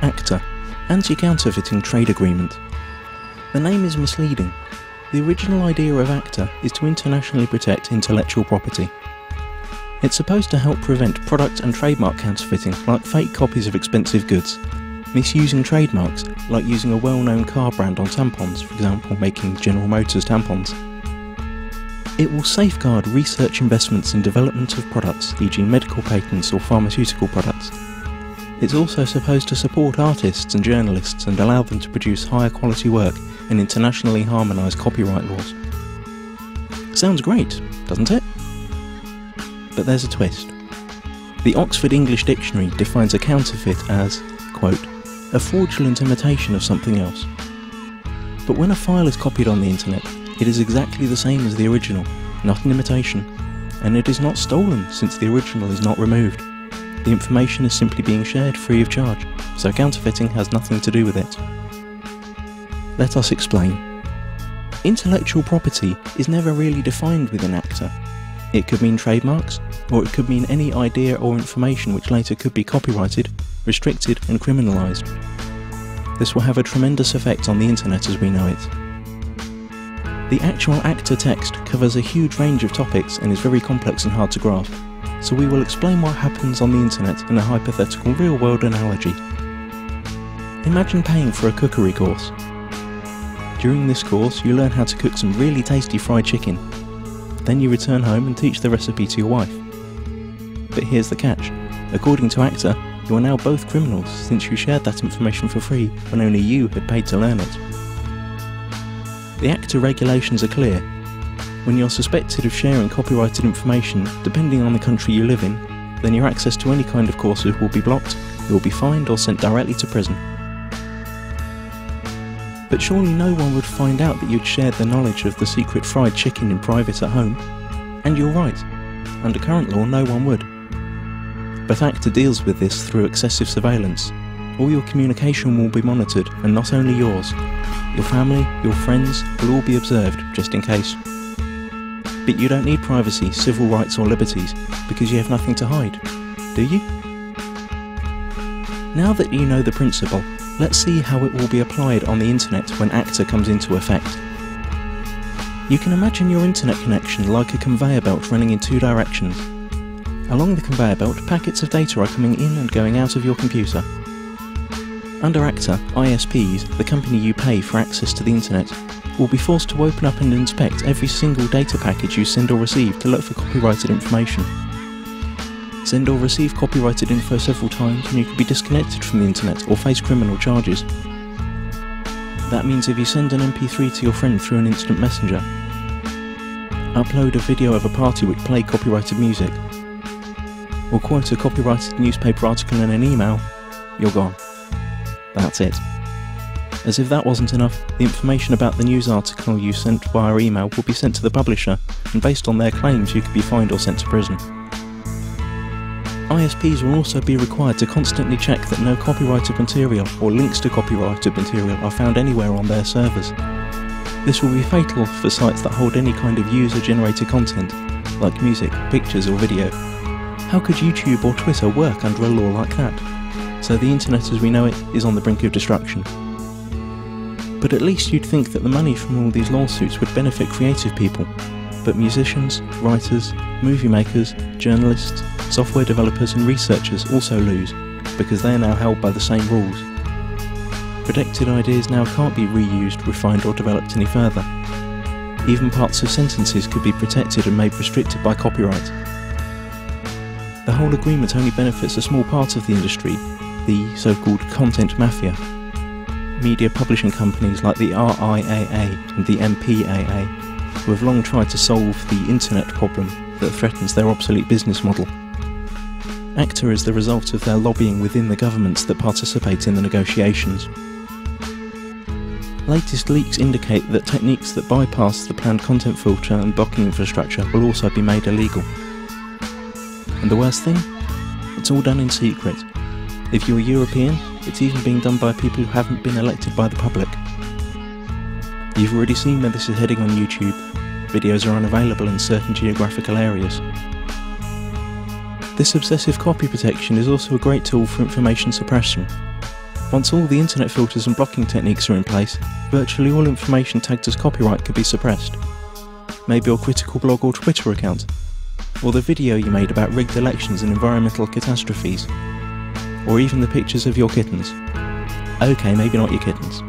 ACTA, Anti-Counterfeiting Trade Agreement. The name is misleading. The original idea of ACTA is to internationally protect intellectual property. It's supposed to help prevent product and trademark counterfeiting, like fake copies of expensive goods, misusing trademarks, like using a well-known car brand on tampons, for example making General Motors tampons. It will safeguard research investments in development of products, e.g. medical patents or pharmaceutical products. It's also supposed to support artists and journalists and allow them to produce higher quality work and internationally harmonised copyright laws. Sounds great, doesn't it? But there's a twist. The Oxford English Dictionary defines a counterfeit as, quote, a fraudulent imitation of something else. But when a file is copied on the internet, it is exactly the same as the original, not an imitation, and it is not stolen since the original is not removed. The information is simply being shared free of charge, so counterfeiting has nothing to do with it. Let us explain. Intellectual property is never really defined within ACTA. It could mean trademarks, or it could mean any idea or information which later could be copyrighted, restricted and criminalised. This will have a tremendous effect on the internet as we know it. The actual ACTA text covers a huge range of topics and is very complex and hard to grasp, so we will explain what happens on the internet in a hypothetical real-world analogy. Imagine paying for a cookery course. During this course you learn how to cook some really tasty fried chicken. Then you return home and teach the recipe to your wife. But here's the catch. According to ACTA, you are now both criminals since you shared that information for free when only you had paid to learn it. The ACTA regulations are clear. When you're suspected of sharing copyrighted information, depending on the country you live in, then your access to any kind of courses will be blocked, you will be fined or sent directly to prison. But surely no one would find out that you'd shared the knowledge of the secret fried chicken in private at home. And you're right. Under current law, no one would. But ACTA deals with this through excessive surveillance. All your communication will be monitored, and not only yours. Your family, your friends will all be observed, just in case. But you don't need privacy, civil rights or liberties, because you have nothing to hide, do you? Now that you know the principle, let's see how it will be applied on the internet when ACTA comes into effect. You can imagine your internet connection like a conveyor belt running in two directions. Along the conveyor belt, packets of data are coming in and going out of your computer. Under ACTA, ISPs, the company you pay for access to the internet, will be forced to open up and inspect every single data package you send or receive to look for copyrighted information. Send or receive copyrighted info several times and you could be disconnected from the internet or face criminal charges. That means if you send an MP3 to your friend through an instant messenger, upload a video of a party which played copyrighted music, or quote a copyrighted newspaper article in an email, you're gone. That's it. As if that wasn't enough, the information about the news article you sent via email will be sent to the publisher, and based on their claims you could be fined or sent to prison. ISPs will also be required to constantly check that no copyrighted material or links to copyrighted material are found anywhere on their servers. This will be fatal for sites that hold any kind of user-generated content, like music, pictures or video. How could YouTube or Twitter work under a law like that? So the internet as we know it is on the brink of destruction. But at least you'd think that the money from all these lawsuits would benefit creative people. But musicians, writers, movie makers, journalists, software developers and researchers also lose, because they are now held by the same rules. Protected ideas now can't be reused, refined or developed any further. Even parts of sentences could be protected and made restricted by copyright. The whole agreement only benefits a small part of the industry, the so-called content mafia. Media publishing companies like the RIAA and the MPAA, who have long tried to solve the internet problem that threatens their obsolete business model. ACTA is the result of their lobbying within the governments that participate in the negotiations. Latest leaks indicate that techniques that bypass the planned content filter and blocking infrastructure will also be made illegal. And the worst thing? It's all done in secret. If you're European, it's even being done by people who haven't been elected by the public. You've already seen where this is heading on YouTube. Videos are unavailable in certain geographical areas. This obsessive copy protection is also a great tool for information suppression. Once all the internet filters and blocking techniques are in place, virtually all information tagged as copyright could be suppressed. Maybe your critical blog or Twitter account, or the video you made about rigged elections and environmental catastrophes, or even the pictures of your kittens. Okay, maybe not your kittens.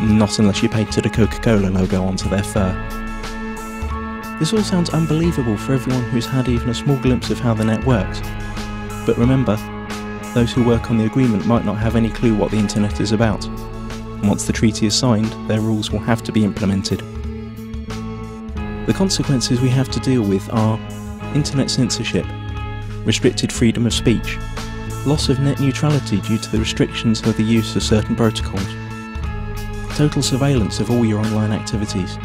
Not unless you painted a Coca-Cola logo onto their fur. This all sounds unbelievable for everyone who's had even a small glimpse of how the net works. But remember, those who work on the agreement might not have any clue what the internet is about. And once the treaty is signed, their rules will have to be implemented. The consequences we have to deal with are internet censorship, restricted freedom of speech, loss of net neutrality due to the restrictions of the use of certain protocols, total surveillance of all your online activities,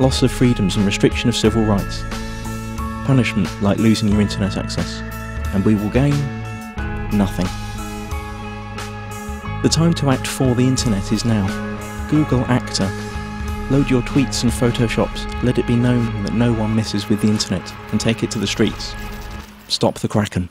loss of freedoms and restriction of civil rights, punishment like losing your internet access, and we will gain nothing. The time to act for the internet is now. Google ACTA. Load your tweets and photoshops, let it be known that no one messes with the internet, and take it to the streets. Stop the Kraken.